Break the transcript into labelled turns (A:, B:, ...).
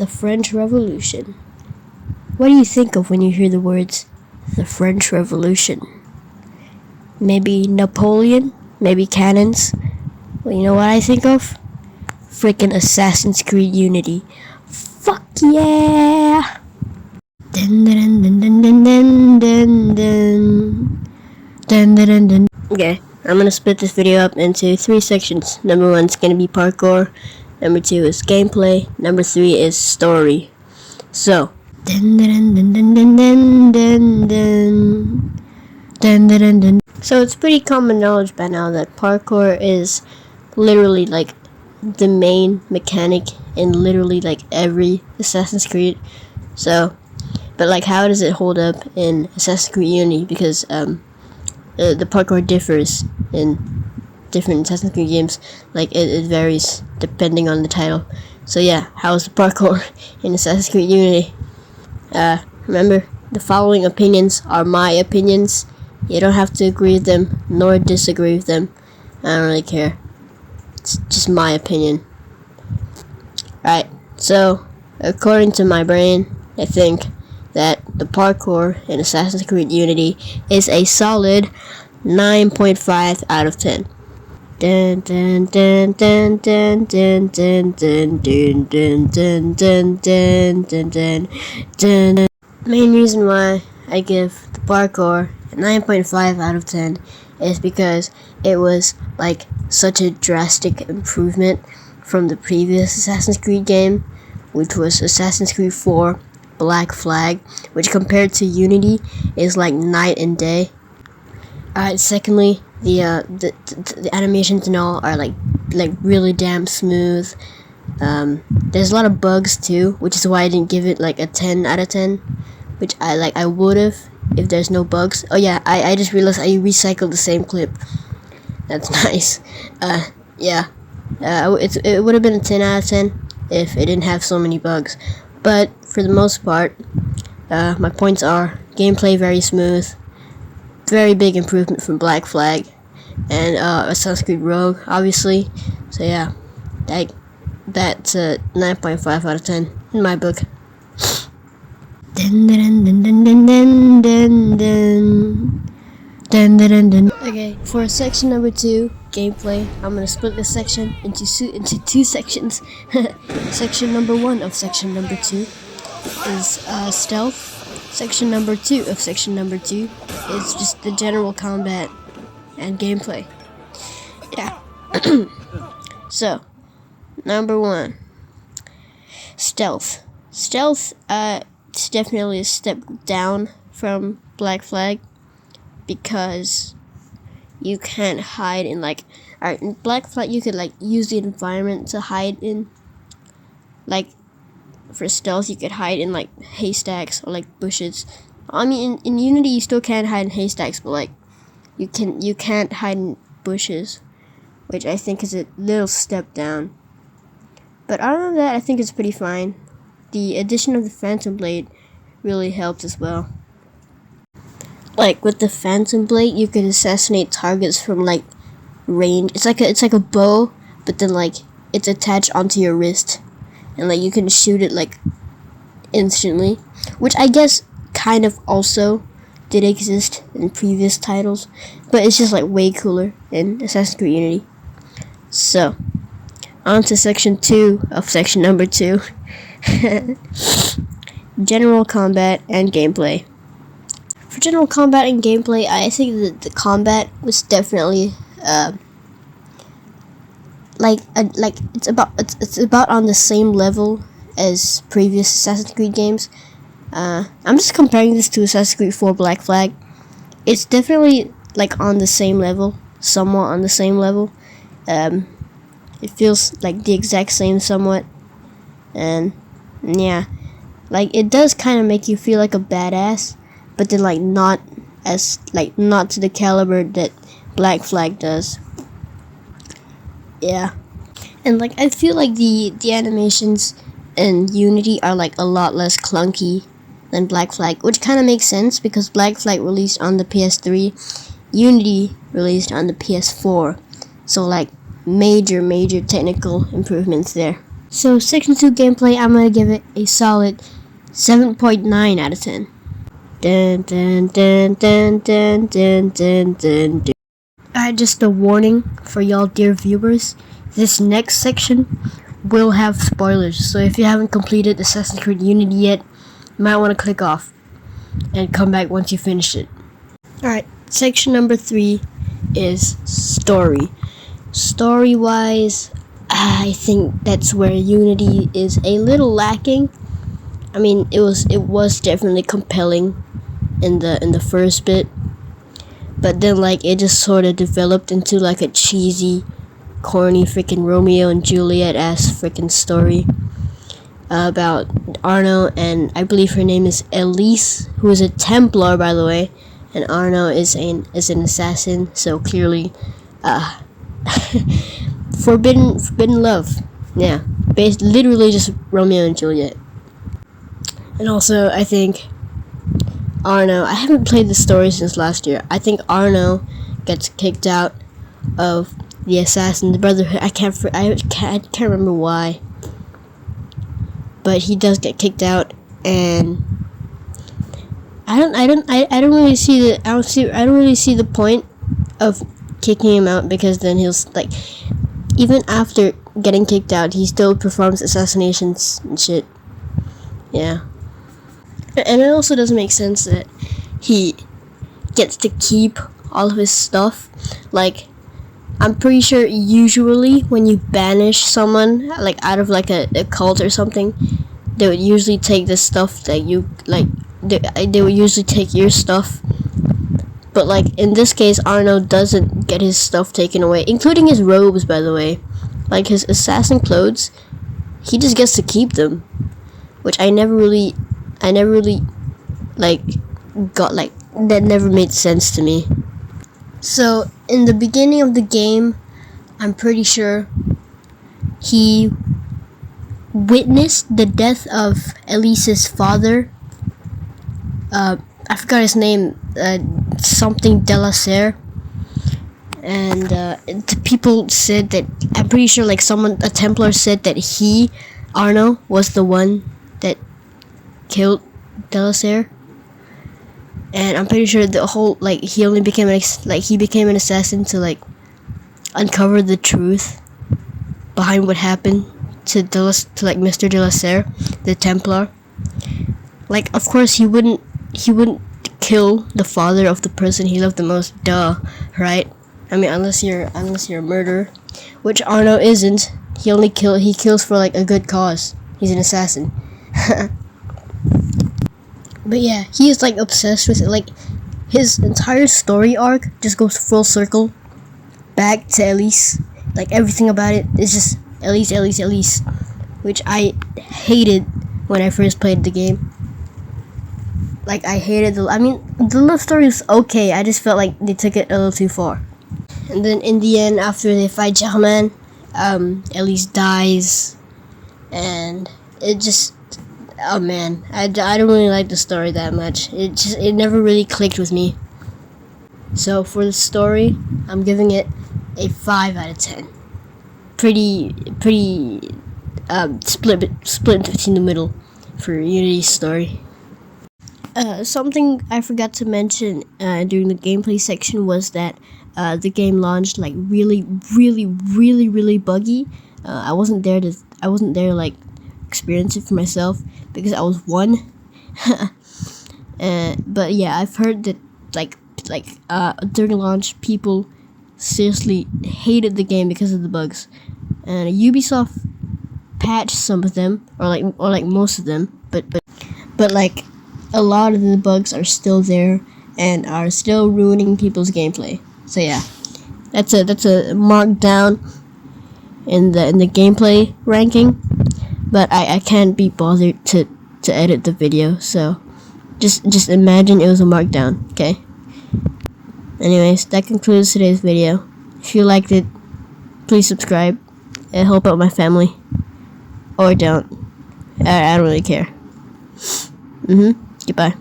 A: the French Revolution. What do you think of when you hear the words, the French Revolution? Maybe Napoleon? Maybe cannons? Well, you know what I think of? Freaking Assassin's Creed Unity. Fuck yeah! Dun dun dun dun dun dun dun dun. Dun dun dun dun. Okay, I'm gonna split this video up into 3 sections. Number 1 is gonna be parkour. Number 2 is gameplay. Number 3 is story. So, dun dun dun dun dun dun dun dun. Dun dun dun dun. So it's pretty common knowledge by now that parkour is literally like the main mechanic in literally like every Assassin's Creed. So, but like how does it hold up in Assassin's Creed Unity? Because the parkour differs in different Assassin's Creed games. Like it varies depending on the title. So yeah, how's the parkour in Assassin's Creed Unity? Remember, the following opinions are my opinions. You don't have to agree with them nor disagree with them. I don't really care. It's just my opinion. Right, so according to my brain, I think that the parkour in Assassin's Creed Unity is a solid 9.5 out of 10. Dun dun dun dun dun dun dun dun dun dun dun dun dun dun dun. The main reason why I give the parkour a 9.5 out of 10 is because it was like such a drastic improvement from the previous Assassin's Creed game, which was Assassin's Creed 4 Black Flag, which compared to Unity is like night and day. Alright, secondly, the animations and all are like really damn smooth. There's a lot of bugs too, which is why I didn't give it like a 10 out of 10, which I would have if there's no bugs. Oh yeah, I just realized I recycled the same clip. That's nice. It would have been a 10 out of 10 if it didn't have so many bugs. But for the most part, my points are gameplay very smooth, very big improvement from Black Flag, and Assassin's Creed Rogue, obviously. So yeah, that's a 9.5 out of 10 in my book. Dun dun dun dun dun dun dun dun. Dun dun dun dun. Okay, for section number 2, gameplay, I'm gonna split this section into 2 sections. Section number 1 of section number 2 is stealth. Section number 2 of section number 2 is just the general combat and gameplay. Yeah. So, number 1, stealth. Stealth, it's definitely a step down from Black Flag because you can't hide in like, alright, in Black Flag you could like use the environment to hide in. Like for stealth you could hide in like haystacks or like bushes. I mean in Unity you still can hide in haystacks, but like you can't hide in bushes, which I think is a little step down. But other than that, I think it's pretty fine. The addition of the Phantom Blade really helped as well. Like with the Phantom Blade, you can assassinate targets from like range. It's like a bow, but then like it's attached onto your wrist, and like you can shoot it like instantly, which I guess kind of also did exist in previous titles, but it's just like way cooler in Assassin's Creed Unity. So, on to section 2 of section number 2. General combat and gameplay. For general combat and gameplay, I think that the combat was definitely it's about on the same level as previous Assassin's Creed games. I'm just comparing this to Assassin's Creed 4 Black Flag. It's definitely like on the same level, somewhat on the same level. It feels like the exact same somewhat, and yeah, like it does kind of make you feel like a badass, but then like not to the caliber that Black Flag does. Yeah, and like I feel like the animations in Unity are like a lot less clunky than Black Flag, which kind of makes sense because Black Flag released on the PS3, Unity released on the PS4, so like major technical improvements there. So Section 2 gameplay, I'm gonna give it a solid 7.9 out of 10. Dun, dun, dun, dun, dun, dun, dun, dun, dun. Just a warning for y'all dear viewers. This next section will have spoilers, so if you haven't completed Assassin's Creed Unity yet, you might want to click off and come back once you finish it. Alright, section number 3 is story. Story-wise, I think that's where Unity is a little lacking. I mean, it was definitely compelling in the first bit, but then like it just sort of developed into like a cheesy, corny freaking Romeo and Juliet ass freaking story about Arno, and I believe her name is Elise, who is a Templar, by the way, and Arno is an assassin. So clearly, forbidden love. Yeah, literally just Romeo and Juliet. And also, I think Arno, I haven't played the story since last year. I think Arno gets kicked out of the Assassin, the Brotherhood. I can't remember why, but he does get kicked out, and I don't really see the point of kicking him out, because then he'll like, even after getting kicked out, he still performs assassinations and shit. Yeah. And it also doesn't make sense that he gets to keep all of his stuff. Like, I'm pretty sure usually when you banish someone, like out of like a cult or something, they would usually take the stuff that you like. They would usually take your stuff. But like in this case, Arno doesn't get his stuff taken away, including his robes, by the way. Like his assassin clothes, he just gets to keep them, which I never really like got, like, that never made sense to me. So in the beginning of the game, I'm pretty sure he witnessed the death of Elise's father. I forgot his name, something ゚d㚽, and the people said that, I'm pretty sure like a Templar said that Arno was the one that killed ゚d㚽, and I'm pretty sure the whole, like, he only became he became an assassin to like uncover the truth behind what happened to Mr. ゚d㚽, the Templar. Like, of course he wouldn't kill the father of the person he loved the most, duh, right? I mean, unless you're a murderer, which Arno isn't. He kills for like a good cause. He's an assassin. But yeah, he is like obsessed with it. Like, his entire story arc just goes full circle back to Elise. Like, everything about it is just Elise, which I hated when I first played the game. Like, I hated the love story was okay. I just felt like they took it a little too far. And then in the end, after they fight Germain, Elise dies, and it just, oh man, I don't really like the story that much. It never really clicked with me. So for the story, I'm giving it a 5 out of 10. Pretty split between the middle for Unity's story. Something I forgot to mention during the gameplay section was that the game launched like really buggy. I wasn't there to like experience it for myself because I was 1. But yeah, I've heard that like during launch, people seriously hated the game because of the bugs, and Ubisoft patched some of them, or like most of them, but like a lot of the bugs are still there and are still ruining people's gameplay. So yeah, that's a markdown in the gameplay ranking, but I can't be bothered to edit the video, so just imagine it was a markdown, okay? Anyways, that concludes today's video. If you liked it, please subscribe and help out my family, or don't. I don't really care. Goodbye.